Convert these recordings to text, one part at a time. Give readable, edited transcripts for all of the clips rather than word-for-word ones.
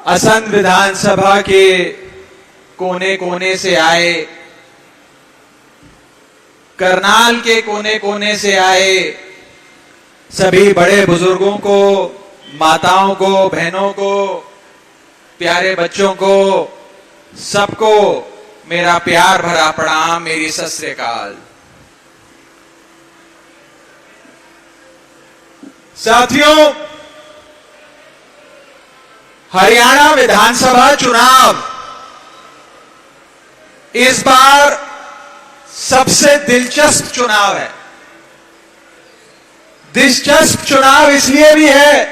असंध विधानसभा के कोने कोने से आए, करनाल के कोने कोने से आए सभी बड़े बुजुर्गों को, माताओं को, बहनों को, प्यारे बच्चों को, सबको मेरा प्यार भरा प्रणाम, मेरी सत श्री अकाल। साथियों, हरियाणा विधानसभा चुनाव इस बार सबसे दिलचस्प चुनाव है। दिलचस्प चुनाव इसलिए भी है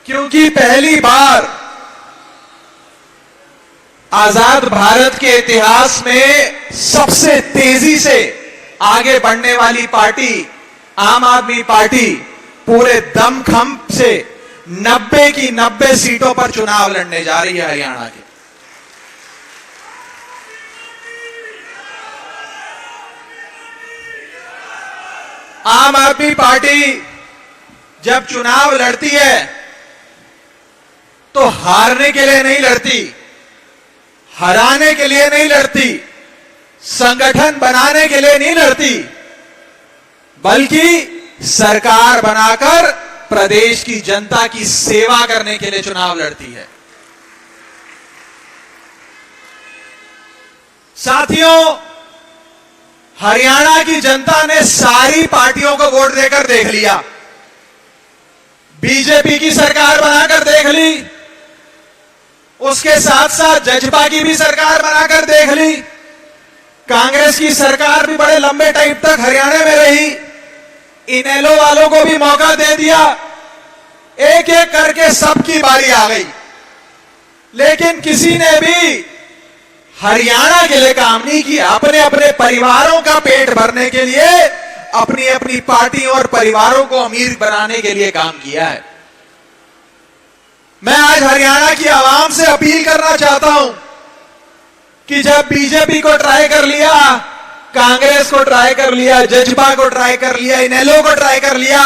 क्योंकि पहली बार आजाद भारत के इतिहास में सबसे तेजी से आगे बढ़ने वाली पार्टी आम आदमी पार्टी पूरे दमखम से 90 की 90 सीटों पर चुनाव लड़ने जा रही है हरियाणा के। आम आदमी पार्टी जब चुनाव लड़ती है तो हारने के लिए नहीं लड़ती, हराने के लिए नहीं लड़ती, संगठन बनाने के लिए नहीं लड़ती, बल्कि सरकार बनाकर प्रदेश की जनता की सेवा करने के लिए चुनाव लड़ती है। साथियों, हरियाणा की जनता ने सारी पार्टियों को वोट देकर देख लिया। बीजेपी की सरकार बनाकर देख ली, उसके साथ साथ जजपा की भी सरकार बनाकर देख ली, कांग्रेस की सरकार भी बड़े लंबे टाइम तक हरियाणा में रही, इनेलो वालों को भी मौका दे दिया। एक एक करके सबकी बारी आ गई, लेकिन किसी ने भी हरियाणा के लिए काम नहीं किया। अपने अपने परिवारों का पेट भरने के लिए, अपनी अपनी पार्टी और परिवारों को अमीर बनाने के लिए काम किया है। मैं आज हरियाणा की आवाम से अपील करना चाहता हूं कि जब बीजेपी को ट्राई कर लिया, कांग्रेस को ट्राई कर लिया, जजपा को ट्राई कर लिया, इनेलो को ट्राई कर लिया,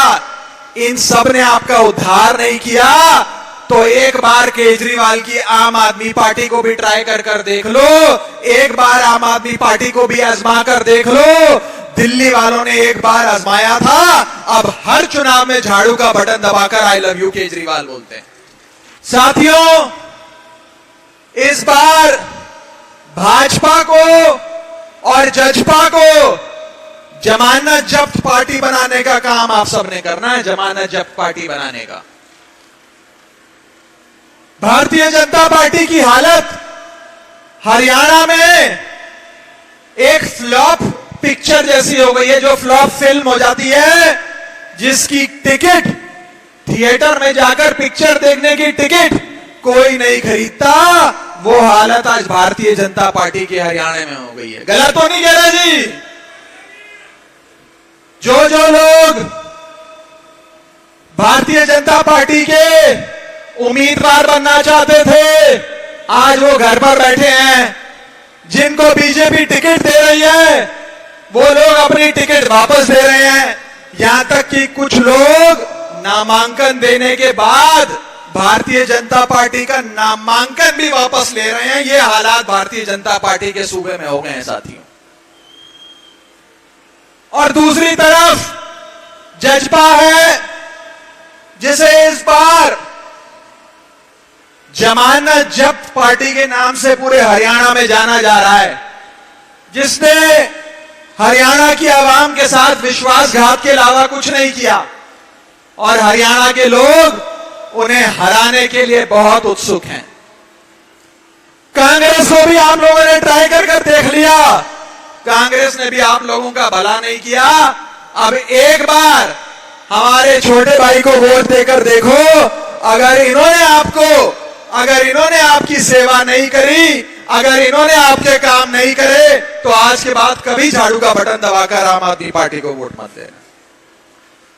इन सब ने आपका उद्धार नहीं किया, तो एक बार केजरीवाल की आम आदमी पार्टी को भी ट्राई कर देख लो, एक बार आम आदमी पार्टी को भी आजमा कर देख लो। दिल्ली वालों ने एक बार आजमाया था, अब हर चुनाव में झाड़ू का बटन दबाकर आई लव यू केजरीवाल बोलते हैं। साथियों, इस बार भाजपा को और जजपा को जमानत जब्त पार्टी बनाने का काम आप सबने करना है। जमानत जब्त पार्टी बनाने का। भारतीय जनता पार्टी की हालत हरियाणा में एक फ्लॉप पिक्चर जैसी हो गई है, जो फ्लॉप फिल्म हो जाती है, जिसकी टिकट थिएटर में जाकर पिक्चर देखने की टिकट कोई नहीं खरीदता। वो हालत आज भारतीय जनता पार्टी के हरियाणा में हो गई है। गलत तो नहीं कह रहा जी? जो जो लोग भारतीय जनता पार्टी के उम्मीदवार बनना चाहते थे, आज वो घर पर बैठे हैं। जिनको बीजेपी टिकट दे रही है, वो लोग अपनी टिकट वापस दे रहे हैं। यहां तक कि कुछ लोग नामांकन देने के बाद भारतीय जनता पार्टी का नामांकन भी वापस ले रहे हैं। ये हालात भारतीय जनता पार्टी के सूबे में हो गए हैं साथियों। और दूसरी तरफ जजपा है, जिसे इस बार जमानत जब्त पार्टी के नाम से पूरे हरियाणा में जाना जा रहा है, जिसने हरियाणा की आवाम के साथ विश्वासघात के अलावा कुछ नहीं किया, और हरियाणा के लोग उन्हें हराने के लिए बहुत उत्सुक हैं। कांग्रेस को भी आप लोगों ने ट्राई कर देख लिया, कांग्रेस ने भी आप लोगों का भला नहीं किया। अब एक बार हमारे छोटे भाई को वोट देकर देखो। अगर इन्होंने आपकी सेवा नहीं करी, अगर इन्होंने आपके काम नहीं करे, तो आज के बाद कभी झाड़ू का बटन दबाकर आम आदमी पार्टी को वोट मत देना।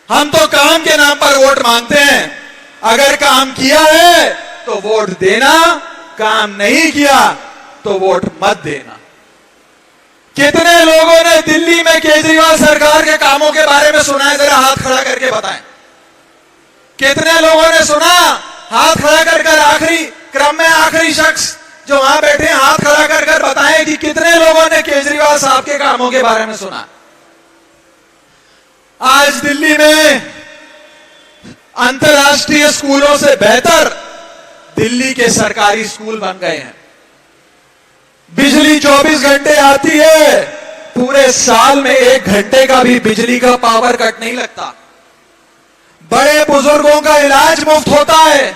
हम तो काम के नाम पर वोट मांगते हैं। अगर काम किया है तो वोट देना, काम नहीं किया तो वोट मत देना। कितने लोगों ने दिल्ली में केजरीवाल सरकार के कामों के बारे में सुना है? जरा हाथ खड़ा करके बताएं। कितने लोगों ने सुना हाथ खड़ा कर कर आखिरी क्रम में आखिरी शख्स जो वहां बैठे हैं, हाथ खड़ा कर कर बताएं कि कितने लोगों ने केजरीवाल साहब के कामों के बारे में सुना। आज दिल्ली में अंतर्राष्ट्रीय स्कूलों से बेहतर दिल्ली के सरकारी स्कूल बन गए हैं। बिजली 24 घंटे आती है, पूरे साल में 1 घंटे का भी बिजली का पावर कट नहीं लगता। बड़े बुजुर्गों का इलाज मुफ्त होता है,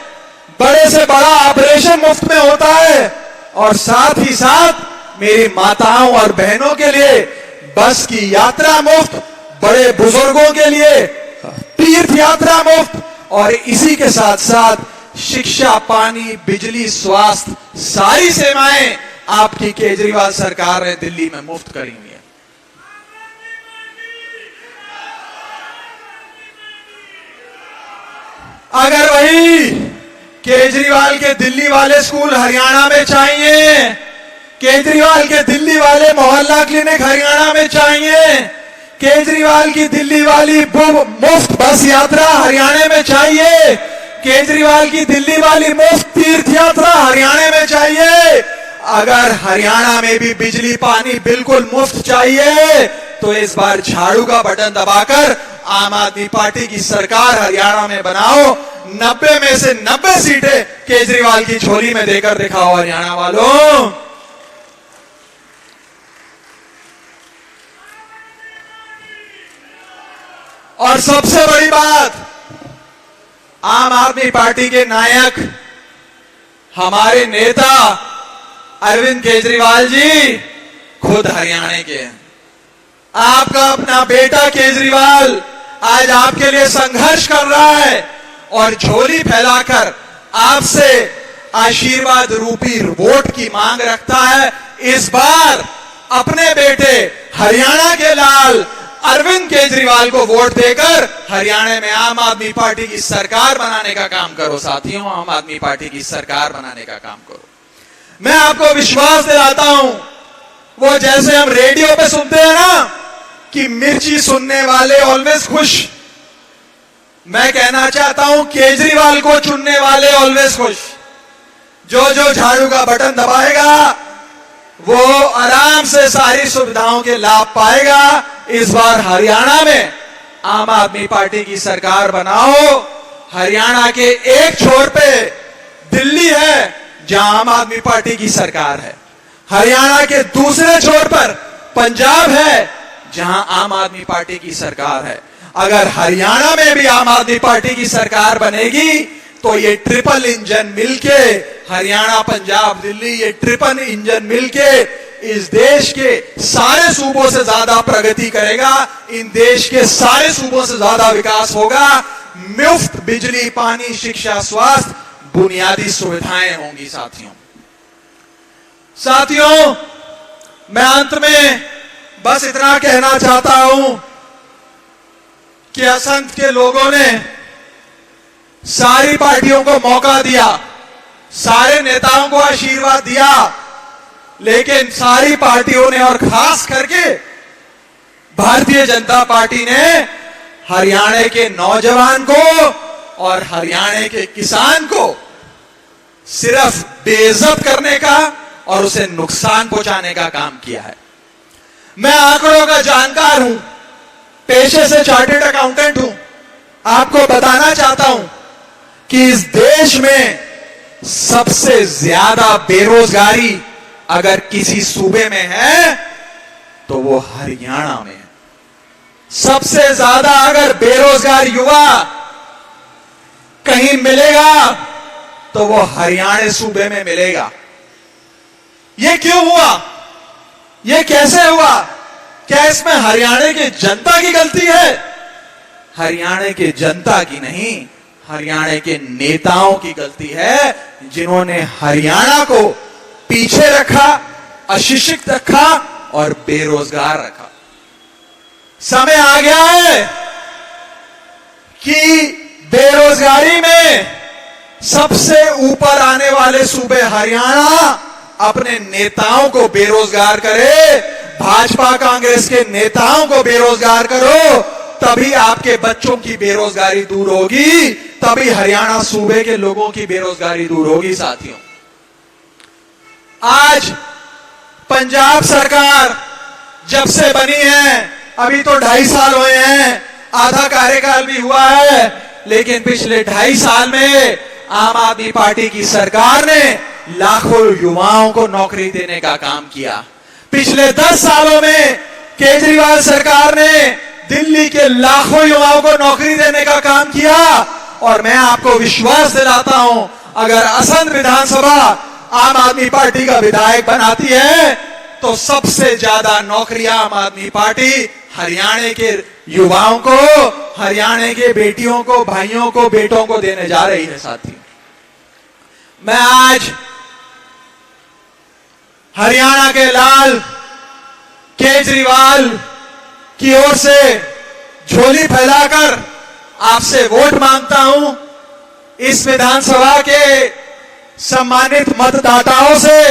बड़े से बड़ा ऑपरेशन मुफ्त में होता है, और साथ ही साथ मेरी माताओं और बहनों के लिए बस की यात्रा मुफ्त, बड़े बुजुर्गों के लिए तीर्थ यात्रा मुफ्त, और इसी के साथ साथ शिक्षा, पानी, बिजली, स्वास्थ्य, सारी सेवाएं आपकी केजरीवाल सरकार ने दिल्ली में मुफ्त करी हुई है। अगर वही केजरीवाल के दिल्ली वाले स्कूल हरियाणा में चाहिए, केजरीवाल के दिल्ली वाले मोहल्ला क्लिनिक हरियाणा में चाहिए, केजरीवाल की दिल्ली वाली मुफ्त बस यात्रा हरियाणा में चाहिए, केजरीवाल की दिल्ली वाली मुफ्त तीर्थ यात्रा हरियाणा में चाहिए, अगर हरियाणा में भी बिजली पानी बिल्कुल मुफ्त चाहिए, तो इस बार झाड़ू का बटन दबाकर आम आदमी पार्टी की सरकार हरियाणा में बनाओ। 90 में से 90 सीटें केजरीवाल की झोली में देकर दिखाओ हरियाणा वालों। और सबसे बड़ी बात, आम आदमी पार्टी के नायक हमारे नेता अरविंद केजरीवाल जी खुद हरियाणा के हैं। आपका अपना बेटा केजरीवाल आज आपके लिए संघर्ष कर रहा है और झोली फैलाकर आपसे आशीर्वाद रूपी वोट की मांग रखता है। इस बार अपने बेटे हरियाणा के लाल अरविंद केजरीवाल को वोट देकर हरियाणा में आम आदमी पार्टी की सरकार बनाने का काम करो साथियों, आम आदमी पार्टी की सरकार बनाने का काम करो। मैं आपको विश्वास दिलाता हूं, वो जैसे हम रेडियो पे सुनते हैं ना कि मिर्ची सुनने वाले ऑलवेज खुश, मैं कहना चाहता हूं केजरीवाल को चुनने वाले ऑलवेज खुश। जो जो झाड़ू का बटन दबाएगा वो आराम से सारी सुविधाओं के लाभ पाएगा। इस बार हरियाणा में आम आदमी पार्टी की सरकार बनाओ। हरियाणा के एक छोर पे दिल्ली है जहां आम आदमी पार्टी की सरकार है, हरियाणा के दूसरे छोर पर पंजाब है जहां आम आदमी पार्टी की सरकार है। अगर हरियाणा में भी आम आदमी पार्टी की सरकार बनेगी तो ये ट्रिपल इंजन मिलके, हरियाणा, पंजाब, दिल्ली, ये ट्रिपल इंजन मिलके इस देश के सारे सूबों से ज्यादा प्रगति करेगा, इन देश के सारे सूबों से ज्यादा विकास होगा। मुफ्त बिजली, पानी, शिक्षा, स्वास्थ्य, बुनियादी सुविधाएं होंगी साथियों। मैं अंत में बस इतना कहना चाहता हूं कि असंख्य के लोगों ने सारी पार्टियों को मौका दिया, सारे नेताओं को आशीर्वाद दिया, लेकिन सारी पार्टियों ने और खास करके भारतीय जनता पार्टी ने हरियाणा के नौजवान को और हरियाणा के किसान को सिर्फ बेइज्जत करने का और उसे नुकसान पहुंचाने का काम किया है। मैं आंकड़ों का जानकार हूं, पेशे से चार्टर्ड अकाउंटेंट हूं। आपको बताना चाहता हूं कि इस देश में सबसे ज्यादा बेरोजगारी अगर किसी सूबे में है तो वो हरियाणा में है। सबसे ज्यादा अगर बेरोजगार युवा कहीं मिलेगा तो वो हरियाणा सूबे में मिलेगा। ये क्यों हुआ? ये कैसे हुआ? क्या इसमें हरियाणा की जनता की गलती है? हरियाणा की जनता की नहीं, हरियाणा के नेताओं की गलती है, जिन्होंने हरियाणा को पीछे रखा, अशिक्षित रखा और बेरोजगार रखा। समय आ गया है कि बेरोजगारी में सबसे ऊपर आने वाले सूबे हरियाणा अपने नेताओं को बेरोजगार करे, भाजपा कांग्रेस के नेताओं को बेरोजगार करो, तभी आपके बच्चों की बेरोजगारी दूर होगी, तभी हरियाणा सूबे के लोगों की बेरोजगारी दूर होगी। साथियों, आज पंजाब सरकार जब से बनी है, अभी तो 2.5 साल हुए हैं, आधा कार्यकाल भी हुआ है, लेकिन पिछले 2.5 साल में आम आदमी पार्टी की सरकार ने लाखों युवाओं को नौकरी देने का काम किया। पिछले 10 सालों में केजरीवाल सरकार ने दिल्ली के लाखों युवाओं को नौकरी देने का काम किया। और मैं आपको विश्वास दिलाता हूं, अगर असंध विधानसभा आम आदमी पार्टी का विधायक बनाती है तो सबसे ज्यादा नौकरियां आम आदमी पार्टी हरियाणा के युवाओं को, हरियाणा के बेटियों को, भाइयों को, बेटों को देने जा रही है। साथियों, मैं आज हरियाणा के लाल केजरीवाल की ओर से झोली फैलाकर आपसे वोट मांगता हूं। इस विधानसभा के सम्मानित मतदाताओं से,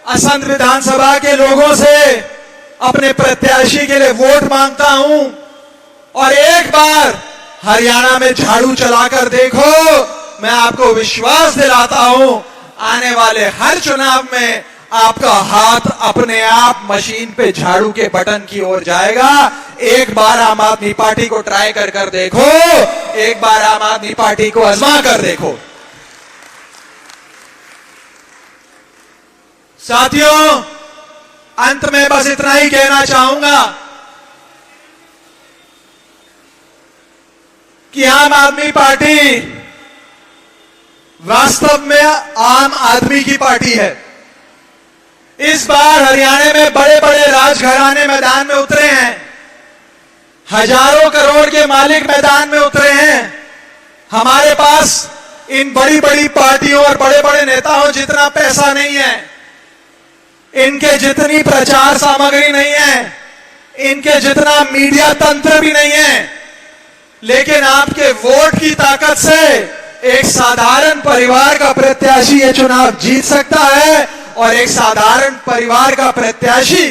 असंध विधानसभा के लोगों से अपने प्रत्याशी के लिए वोट मांगता हूं। और एक बार हरियाणा में झाड़ू चलाकर देखो, मैं आपको विश्वास दिलाता हूं, आने वाले हर चुनाव में आपका हाथ अपने आप मशीन पे झाड़ू के बटन की ओर जाएगा। एक बार आम आदमी पार्टी को ट्राई कर देखो, एक बार आम आदमी पार्टी को आजमा कर देखो। साथियों, अंत में बस इतना ही कहना चाहूंगा कि आम आदमी पार्टी वास्तव में आम आदमी की पार्टी है। इस बार हरियाणा में बड़े बड़े राजघराने मैदान में उतरे हैं, हजारों करोड़ के मालिक मैदान में उतरे हैं। हमारे पास इन बड़ी बड़ी पार्टियों और बड़े बड़े नेताओं जितना पैसा नहीं है, इनके जितनी प्रचार सामग्री नहीं है, इनके जितना मीडिया तंत्र भी नहीं है, लेकिन आपके वोट की ताकत से एक साधारण परिवार का प्रत्याशी ये चुनाव जीत सकता है। और एक साधारण परिवार का प्रत्याशी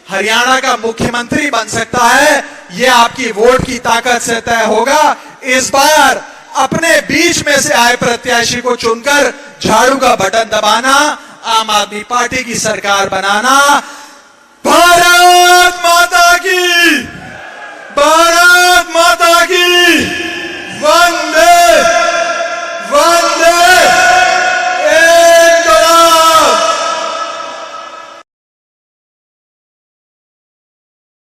हरियाणा का मुख्यमंत्री बन सकता है। यह आपकी वोट की ताकत से तय होगा। इस बार अपने बीच में से आए प्रत्याशी को चुनकर झाड़ू का बटन दबाना, आम आदमी पार्टी की सरकार बनाना। भारत माता की, भारत माता की, वंदे